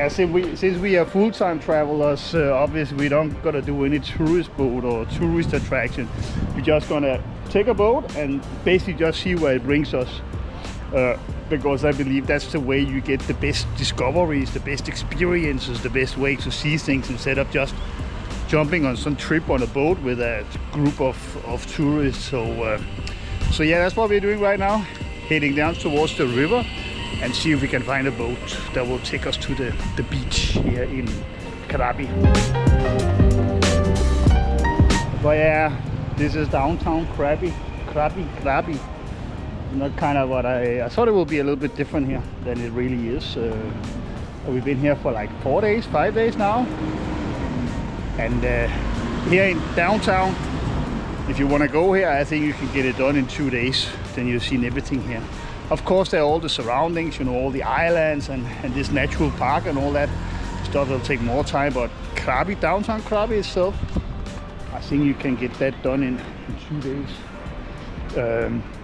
yeah, since we are full-time travelers, obviously we don't gonna do any tourist boat or tourist attraction. We're just gonna take a boat and basically just see where it brings us. Because I believe that's the way you get the best discoveries, the best experiences, the best way to see things instead of just jumping on some trip on a boat with a group of tourists. So yeah, that's what we're doing right now, heading down towards the river and see if we can find a boat that will take us to the beach here in Krabi. But yeah, this is downtown Krabi. Not kind of what I thought it would be a little bit different here than it really is. We've been here for like 5 days now. And here in downtown, if you want to go here, I think you can get it done in 2 days. Then you've seen everything here. Of course, there are all the surroundings, you know, all the islands and this natural park and all that stuff will take more time. But Krabi, downtown Krabi itself, I think you can get that done in 2 days.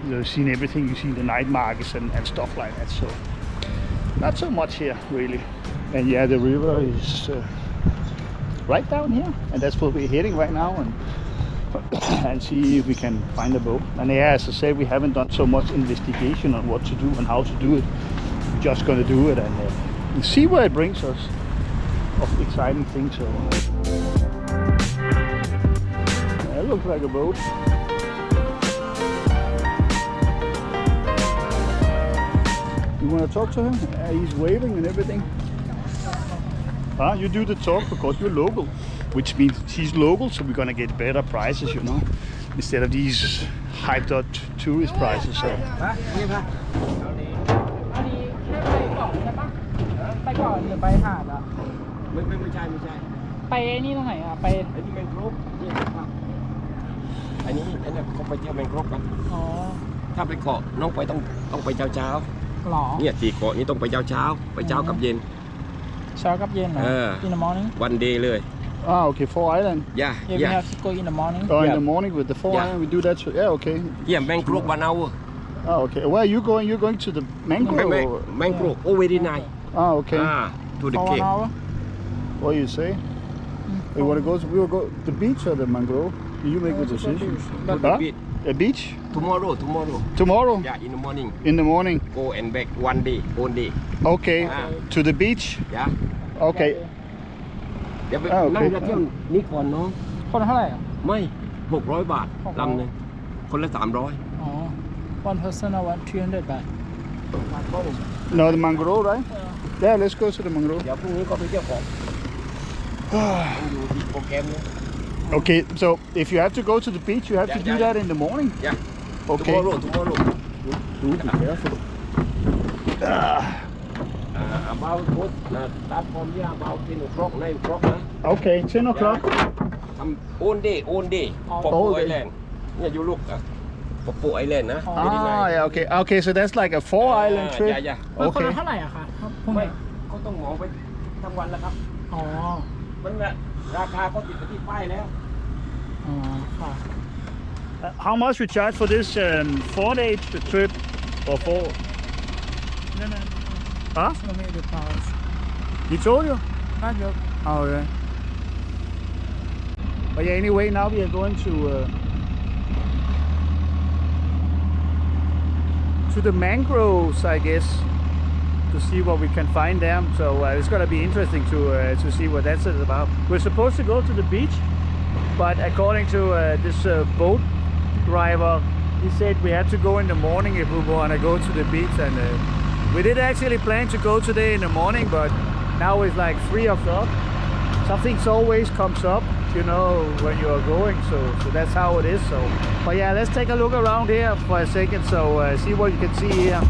You've seen everything, you've seen the night markets and stuff like that. So not so much here really. And yeah, the river is right down here, and that's where we're heading right now, and see if we can find a boat. And yeah, as I said, we haven't done so much investigation on what to do and how to do it. We're just gonna do it and see where it brings us of exciting things. So yeah, it looks like a boat. You want to talk to him? He's waving and everything. You do the talk because you're local, which means he's local, so we're gonna get better prices, you know, instead of these hyped up tourist prices. So. ไปก่อนหรือไปหาดอ่ะไม่ใช่ไปนี่ตรงไหนอ่ะไปไอ้ที่แมงโกรฟนี่ครับอันนี้เขาไปเที่ยวแมงโกรฟกันอ๋อถ้าไปเกาะน้องไปต้องไปเช้าหรอเนี่ย4เกาะนี้ต้องไปเช้าไปเช้ากับเย็นเช้ากับเย็นเหรอ in the morning one day เลย okay, 4 island. Yeah, we have to go in the morning. Oh, in the morning with the 4 island, we do that. Yeah, okay. Yeah, mangrove 1 hour. Oh, okay. Where are you going? You're going to the mangrove? Mangrove, very nice. Oh, okay. To the cave. What do you say? We want to go. We will go the beach or the mangrove? You make the decision. A beach? Tomorrow. Tomorrow? Yeah, in the morning. In the morning. Go and back one day. Okay. To the beach? Yeah. Okay. เดี๋ยวไปนั่งเที่ยวนี่ก่อนน้องคนเท่าไหร่ไม่600 บาทลำนึงคนละ300อ๋อ one person or 300 บาท No, the mangrove, right? Yeah, let's go to the mangrove. เดี๋ยวพรุ่งนี้ก็ไปเที่ยวก่อนอยู่ที่โปรแกรมเนี่ย Okay, so if you have to go to the beach, you have to do that in the morning? Yeah. Okay. Tomorrow. Do be careful. About what? Start from here about 10 o'clock, 9 o'clock. Okay, 10 o'clock. All day. Popo Island. Yeah, you look. Popo Island, huh? Yeah, okay, so that's like a 4 island trip. Yeah. คนละเท่าไหร่อะคะไม่เขาต้องมองไปทั้งวันแล้วครับอ๋อมันราคาเขาติดไปที่ป้ายแล้วอ๋อค่ะ How much we charge for this 4-day trip or 4? No. Huh? He told you? Not yet. Oh, yeah. But yeah, anyway, now we are going to the mangroves, I guess, to see what we can find there. So it's gonna be interesting to see what that's about. We're supposed to go to the beach, but according to this boat driver, he said we had to go in the morning if we want to go to the beach. And we did actually plan to go today in the morning, but now it's like 3 o'clock. Something always comes up, you know, when you are going. So that's how it is. So, but yeah, let's take a look around here for a second. So see what you can see here.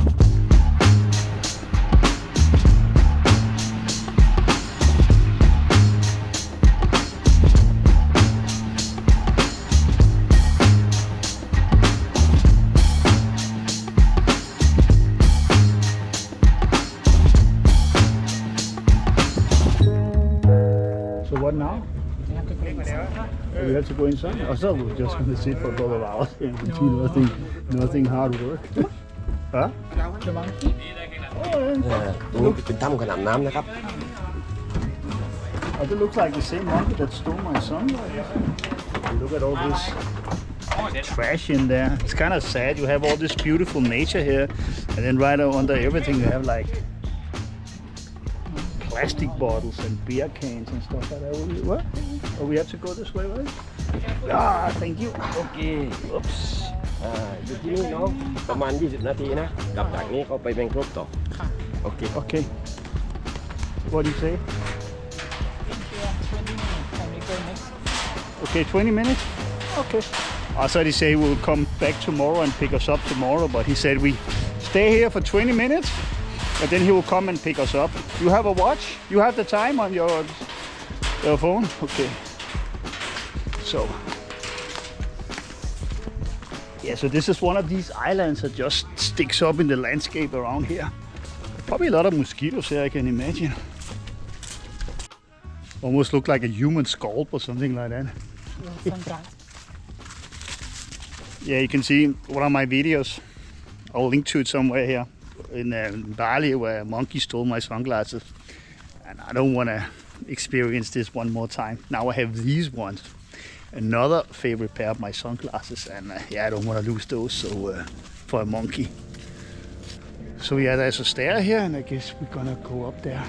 What now? We have to go inside. Also, we're just going to sit for a couple of hours and do nothing hard work. Huh? ตรงนี้เป็นถ้ำขนาดน้ำนะครับ Oh, it looks like the same monkey that stole my sunglasses. Look at all this trash in there. It's kind of sad. You have all this beautiful nature here, and then right under everything you have like plastic bottles and beer cans and stuff like that. What? Oh, we have to go this way, right? Ah, thank you. โอเค Oops. อยู่ที่นี่เนาะประมาณ20 นาทีนะกลับจากนี้เขาไปแมงกรบต่อโอเค Okay. What do you say? 20 minutes. Okay, 20 minutes? Okay. I thought he said we'll come back tomorrow and pick us up tomorrow, but he said we stay here for 20 minutes and then he will come and pick us up. You have a watch? You have the time on your phone? Okay. So, yeah, so this is one of these islands that just sticks up in the landscape around here. Probably a lot of mosquitoes here, I can imagine. Almost look like a human scalp or something like that. Yeah, you can see one of my videos. I'll link to it somewhere here in Bali where a monkey stole my sunglasses. And I don't want to experience this one more time. Now I have these ones. Another favorite pair of my sunglasses, and yeah, I don't want to lose those for a monkey. So yeah, there's a stair here, and I guess we're gonna go up there.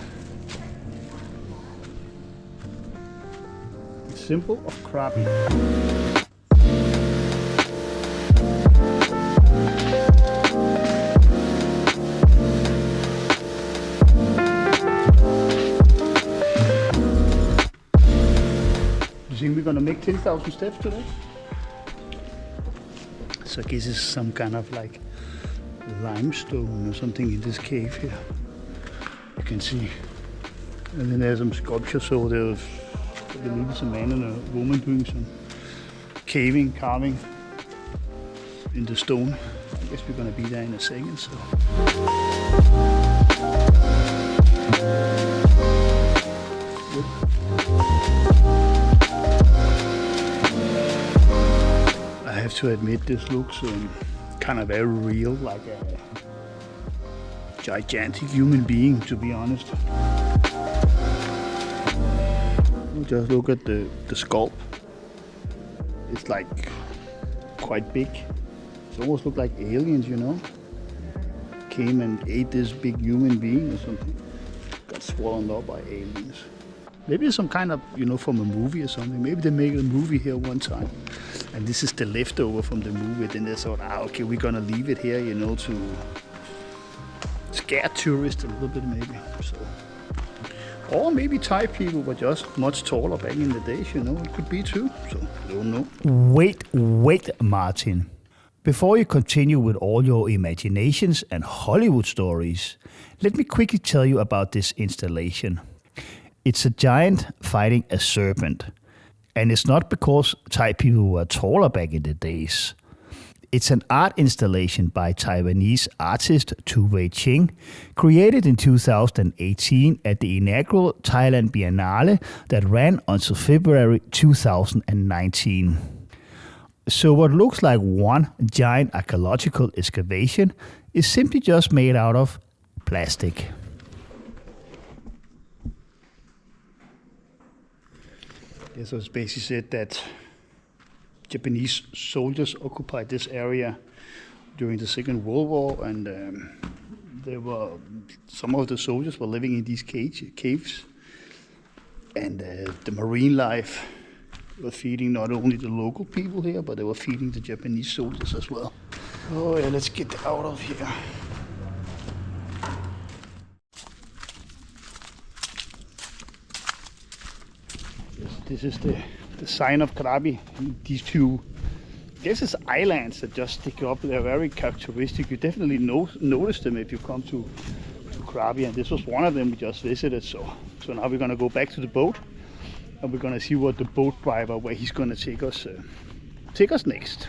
The symbol of Krabi. You think we're gonna make 10,000 steps today? So I guess it's some kind of like limestone or something in this cave here. You can see. And then there's some sculptures, so there's, I believe it's a man and a woman doing some carving in the stone. I guess we're gonna be there in a second, so. I have to admit this looks kind of very real, like a gigantic human being, to be honest. Just look at the sculpt. It's like quite big. It almost looks like aliens, you know. Came and ate this big human being or something. Got swallowed up by aliens. Maybe it's some kind of, you know, from a movie or something. Maybe they made a movie here one time. And this is the leftover from the movie. Then they thought, okay, we're gonna leave it here, you know, to scare tourists a little bit maybe. So, or maybe Thai people were just much taller back in the days, you know. It could be too. So, I don't know. Wait, Martin. Before you continue with all your imaginations and Hollywood stories, let me quickly tell you about this installation. It's a giant fighting a serpent. And it's not because Thai people were taller back in the days. It's an art installation by Taiwanese artist Tu Wei Ching, created in 2018 at the inaugural Thailand Biennale that ran until February 2019. So what looks like one giant archaeological excavation is simply just made out of plastic. Yeah, so it's basically said that Japanese soldiers occupied this area during the Second World War, and some of the soldiers were living in these caves, and the marine life were feeding not only the local people here, but they were feeding the Japanese soldiers as well. Oh yeah, let's get out of here. This is the sign of Krabi. These two, I guess it's islands that just stick up. They're very characteristic. You definitely notice them if you come to Krabi, and this was one of them we just visited. So now we're gonna go back to the boat, and we're gonna see what the boat driver, where he's gonna take us next.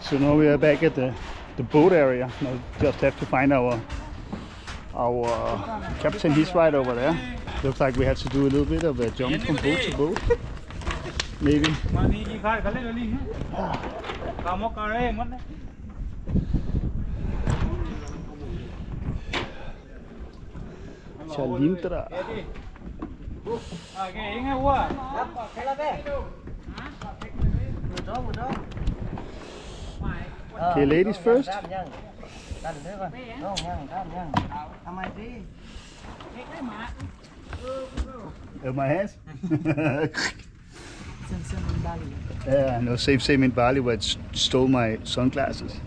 So now we are back at the boat area. Now we just have to find our captain. He's right over there. Looks like we have to do a little bit of a jump from boat to boat. Maybe. Chalindra. Okay, ladies first. My hands? Yeah, no, same in Bali where it stole my sunglasses.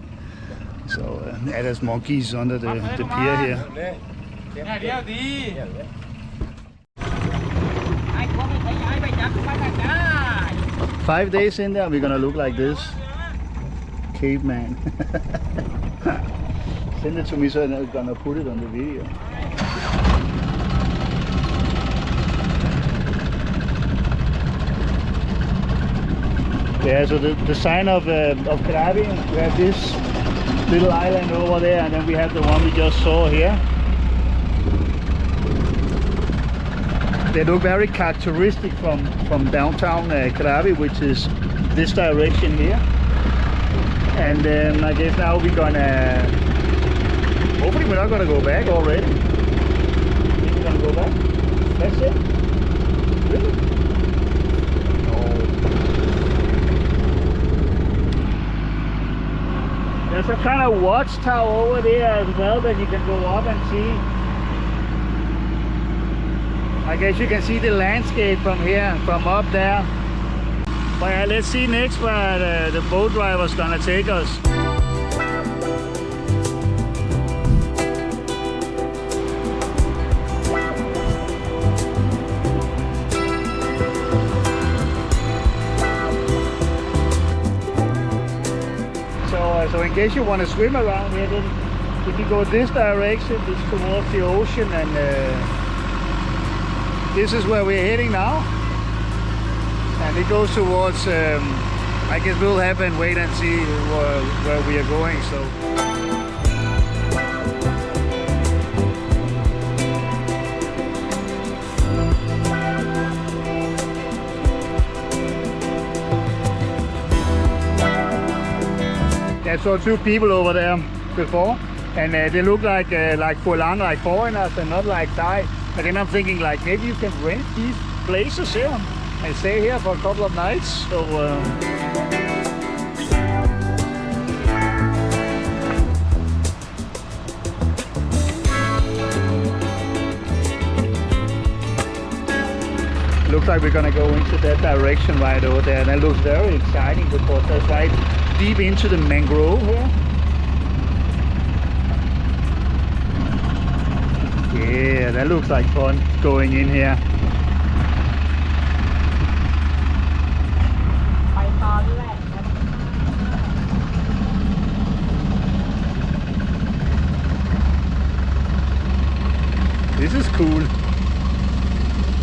So there's monkeys under the pier here. 5 days in there, we're gonna look like this. Caveman. Send it to me so I'm gonna put it on the video. Yeah, so the sign of Krabi, we have this little island over there, and then we have the one we just saw here. They look very characteristic from downtown Krabi, which is this direction here. And then I guess now we're gonna, hopefully we're not gonna go back already. Think we're gonna go back? That's it? Really? No. There's a kind of watchtower over there as well that you can go up and see. I guess you can see the landscape from here, from up there. But yeah, let's see next where the boat driver's gonna take us. So in case you want to swim around here, then if you go this direction, it's towards the ocean, and this is where we're heading now. And it goes towards, I guess we'll have and wait and see where we are going. So. I saw two people over there before, and they look like Kuala, like foreigners and not like Thai. But then I'm thinking like maybe you can rent these places here and stay here for a couple of nights. So looks like we're gonna go into that direction right over there, and that looks very exciting because that's right deep into the mangrove here. Yeah, that looks like fun going in here. This is cool.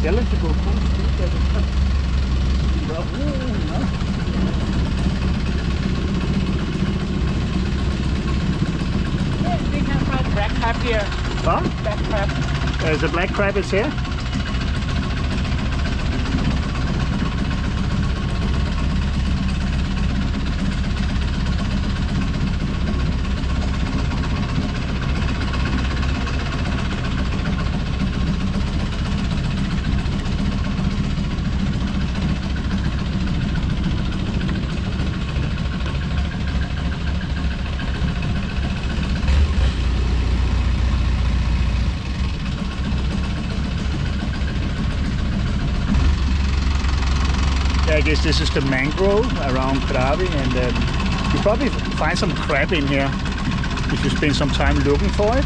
Tell us to go full speed. We can find black crab here. Huh? Black crab. The black crab is here. I guess this is the mangrove around Krabi, and you probably find some crab in here if you spend some time looking for it.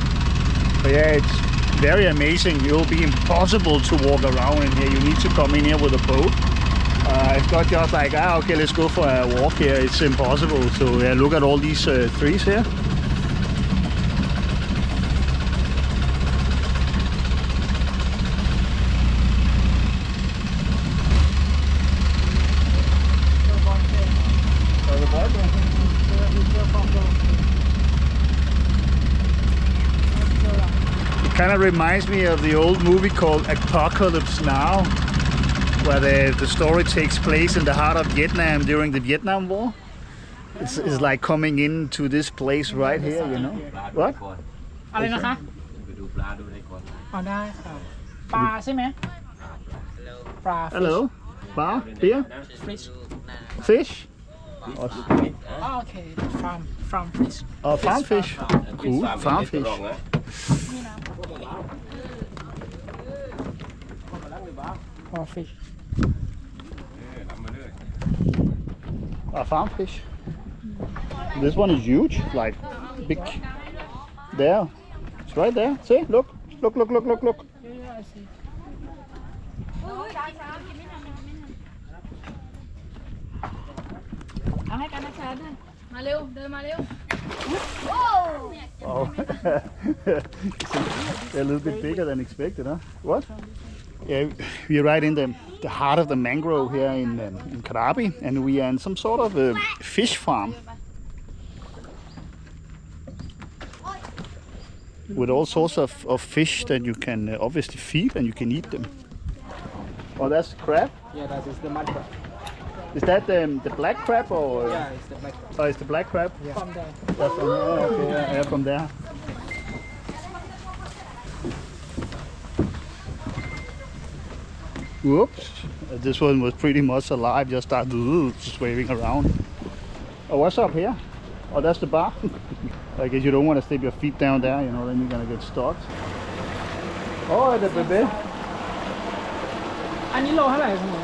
But yeah, it's very amazing. It will be impossible to walk around in here. You need to come in here with a boat. It's not just like, okay, let's go for a walk here. It's impossible. So yeah, look at all these trees here. Kind of reminds me of the old movie called Apocalypse Now, where the story takes place in the heart of Vietnam during the Vietnam War. It's like coming into this place right here, you know. What? ปลาดูได้ก่อน อ๋อได้ค่ะปลาใช่ไหมปลา Hello. Bar? Beer? fish Fish? oh, okay from fish Oh, farm fish. Cool. Farm fish. นี่นะ for fish Farm fish. This one is huge, like big. There. It's right there. See? Look. Look. yeah I see เอาให้กันนะชาด้วยมาเร็วเดินมาเร็ว Oh. They're a little bit bigger than expected, huh? What? Yeah, we're right in the heart of the mangrove here in Krabi, and we are in some sort of a fish farm with all sorts of fish that you can obviously feed and you can eat them. Oh, that's crab? Yeah, that is the mud crab. Is that the black crab or? Yeah, it's the black crab. Oh, it's the black crab? from there That's from there. Okay, yeah, from there. Whoops. This one was pretty much alive, just started just waving around. Oh, what's up here? Oh, that's the bar. I guess you don't want to stick your feet down there, you know, then you're gonna get stuck. Oh, the baby. อันนี้โลเท่าไหร่คุณหมอ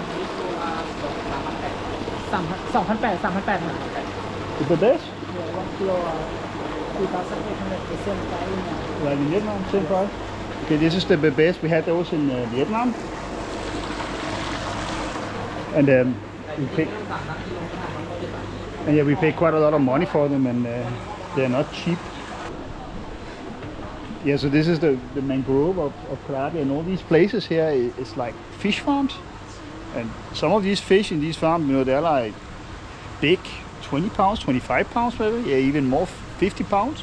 3,800 ค่ะ The babies? เดี๋ยว1 kilo 2,800 the same price now Like in Vietnam, same price. Okay, this is the babies. We had those in Vietnam. And we pay quite a lot of money for them, and they're not cheap. Yeah, so this is the mangrove of Krabi, and all these places here is like fish farms. And some of these fish in these farms, you know, they're like big, 20 pounds, 25 pounds maybe, yeah, even more, 50 pounds.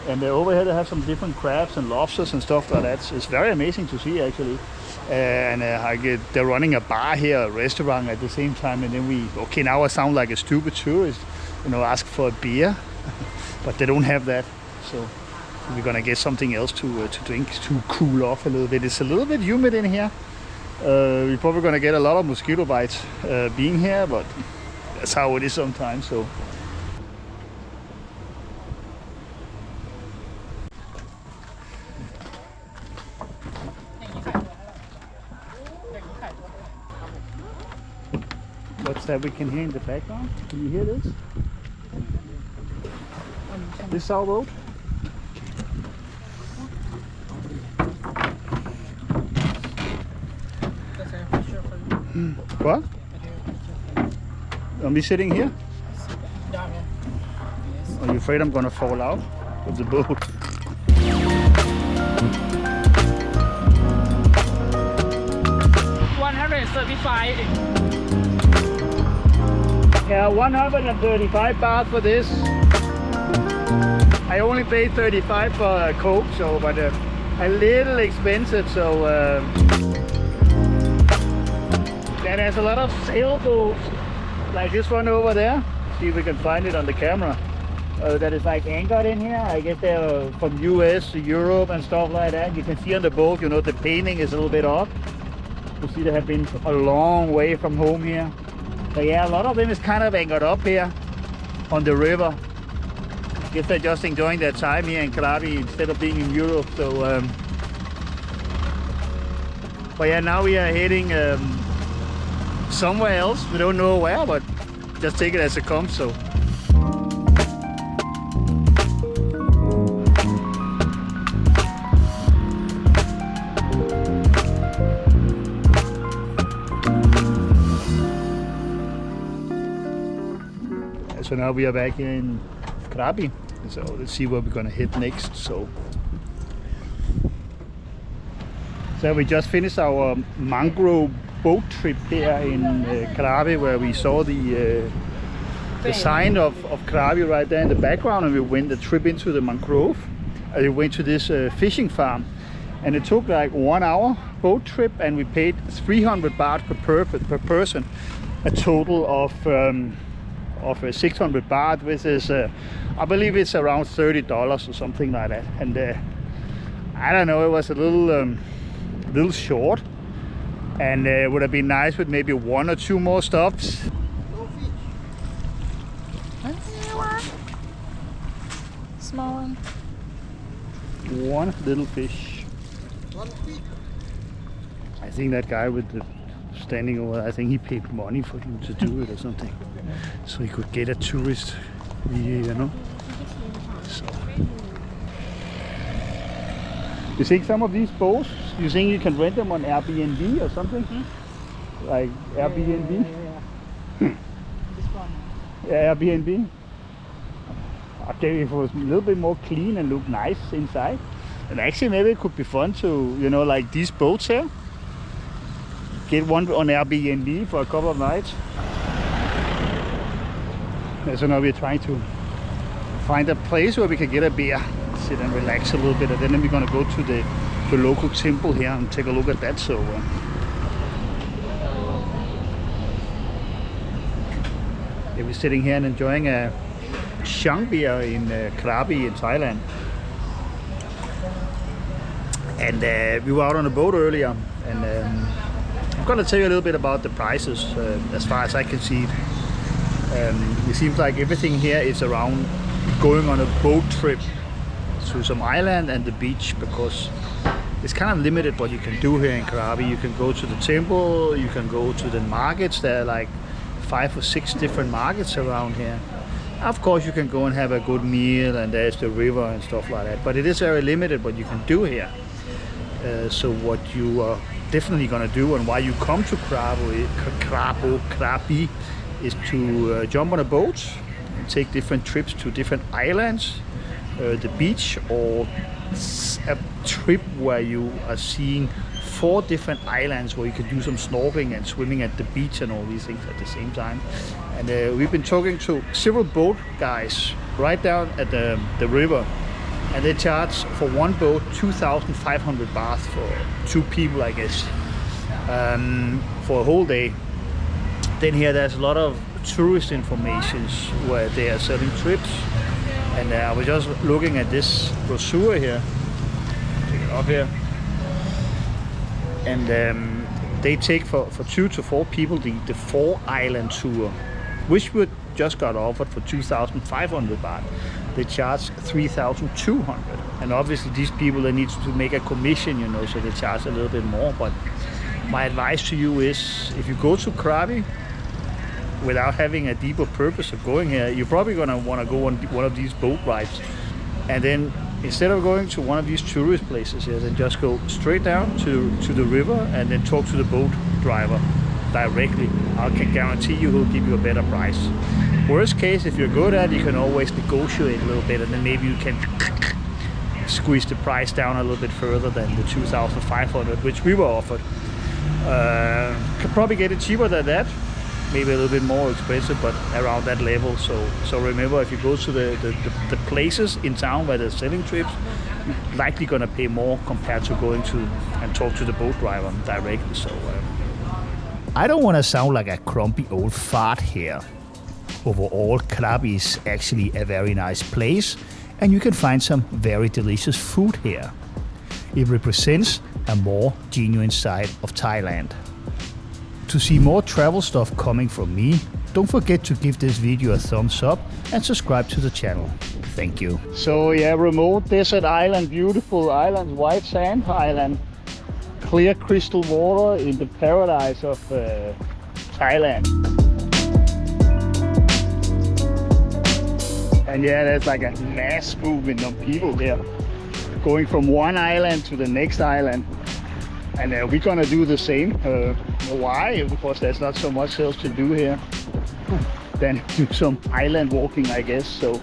And over here they have some different crabs and lobsters and stuff like that. It's very amazing to see actually. They're running a bar here, a restaurant at the same time, and then okay, now I sound like a stupid tourist, you know, ask for a beer, but they don't have that, so we're gonna get something else to drink to cool off a little bit. It's a little bit humid in here. We're probably gonna get a lot of mosquito bites being here, but that's how it is sometimes. So. What's that we can hear in the background? Can you hear this? This is our boat. What? Are we sitting here? Are you afraid I'm gonna fall out of the boat? Yeah, 135 baht for this. I only paid 35 for a Coke, so but a little expensive. So then there's a lot of sailboats, like this one over there. See if we can find it on the camera. That is like anchored in here. I guess they're from US to Europe and stuff like that. You can see on the boat, you know, the painting is a little bit off. You see they have been a long way from home here. But yeah, a lot of them is kind of anchored up here on the river. I guess they're just enjoying their time here in Krabi instead of being in Europe. So, but yeah, now we are heading somewhere else. We don't know where, but just take it as it comes. So. So now we are back here in Krabi, so let's see where we're gonna hit next. So we just finished our mangrove boat trip here in Krabi, where we saw the sign of Krabi right there in the background, and we went the trip into the mangrove. We went to this fishing farm, and it took like 1 hour boat trip, and we paid 300 baht per person, a total of 600 baht, which is I believe it's around $30 or something like that. And I don't know, it was a little short, and it would have been nice with maybe 1 or 2 more stops. Small one. One little fish. I think that guy with the standing over, I think he paid money for him to do it or something, so he could get a tourist, you know. So, you think some of these boats, you think you can rent them on Airbnb or something? Like Airbnb? Yeah. This one. Yeah, Airbnb. Okay, if it was a little bit more clean and look nice inside, and actually maybe it could be fun to, you know, like these boats here, get one on Airbnb for a couple of nights. Yeah, so now we're trying to find a place where we can get a beer, sit and relax a little bit, and then we're gonna go to the local temple here and take a look at that. So yeah, we're sitting here and enjoying a Shang beer in Krabi in Thailand. And we were out on a boat earlier, and I'm gonna tell you a little bit about the prices as far as I can see. It seems like everything here is around going on a boat trip to some island and the beach, because it's kind of limited what you can do here in Krabi. You can go to the temple, you can go to the markets. There are like 5 or 6 different markets around here. Of course you can go and have a good meal, and there's the river and stuff like that, but it is very limited what you can do here. So what you are definitely gonna do, and why you come to Krabi, is to jump on a boat and take different trips to different islands, the beach, or a trip where you are seeing 4 different islands where you can do some snorkeling and swimming at the beach and all these things at the same time. And we've been talking to several boat guys right down at the river, and they charge for one boat 2,500 baht for 2 people, I guess, for a whole day. Then here there's a lot of tourist information where they are selling trips, and I was just looking at this brochure here. Take it off here. And they take for 2 to 4 people the 4 island tour, which we just got offered for 2,500 baht. They charge 3,200, and obviously these people, they need to make a commission, you know, so they charge a little bit more. But my advice to you is, if you go to Krabi without having a deeper purpose of going here, you're probably gonna want to go on one of these boat rides, and then instead of going to one of these tourist places here, then just go straight down to the river and then talk to the boat driver directly. I can guarantee you he'll give you a better price. Worst case, if you're good at it, you can always negotiate a little bit, and then maybe you can squeeze the price down a little bit further than the 2,500, which we were offered. Could probably get it cheaper than that, maybe a little bit more expensive, but around that level. So remember, if you go to the places in town where they're selling trips, you're likely gonna pay more compared to going to and talk to the boat driver directly. So I don't want to sound like a grumpy old fart here. Overall, Krabi is actually a very nice place, and you can find some very delicious food here. It represents a more genuine side of Thailand. To see more travel stuff coming from me, don't forget to give this video a thumbs up and subscribe to the channel. Thank you. So yeah, remote desert island, beautiful island, white sand island, clear crystal water in the paradise of Thailand. And yeah, there's like a mass movement of people there, going from one island to the next island. And we're gonna do the same. Why? Because there's not so much else to do here than do some island walking, I guess. So